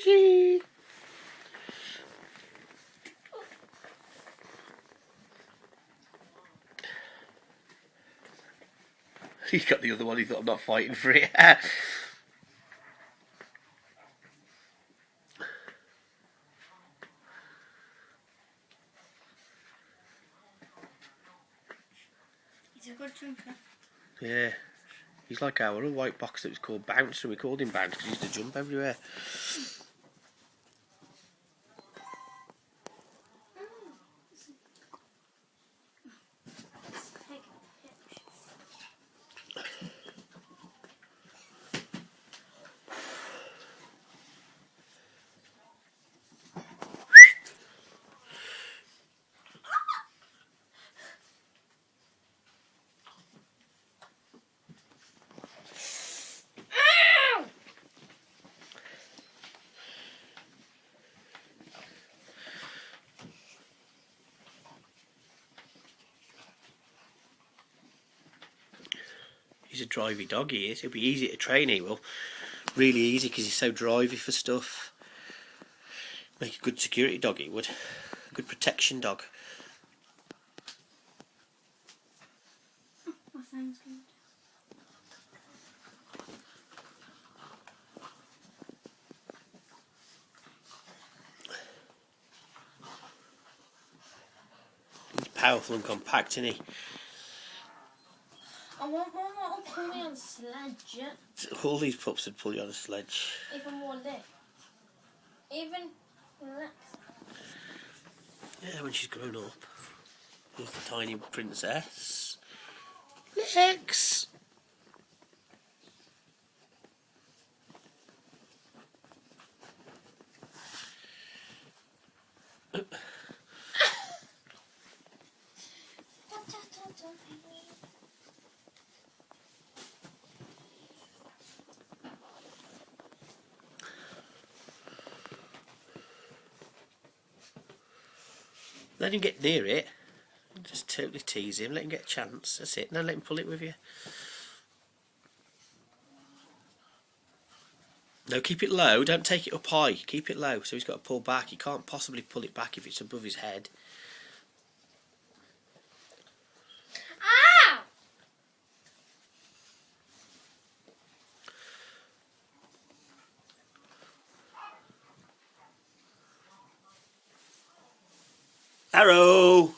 Reggie! He's got the other one, he thought I'm not fighting for it. He's a good drinker. Yeah. He's like our little white box that was called Bounce, and we called him Bounce because he used to jump everywhere. He's a drivey dog, he is. He'll be easy to train, he will. Really easy because he's so drivey for stuff. Make a good security dog, he would. A good protection dog. My phone's going. He's powerful and compact, isn't he? I want one that'll pull me on a sledge. All these pups would pull you on a sledge. Even more lit. Even less. Yeah, when she's grown up. Here's the tiny princess. Lex! Let him get near it. Just totally tease him. Let him get a chance. That's it. Now let him pull it with you. No, keep it low. Don't take it up high. Keep it low. So he's got to pull back. He can't possibly pull it back if it's above his head. Ow! Arrow!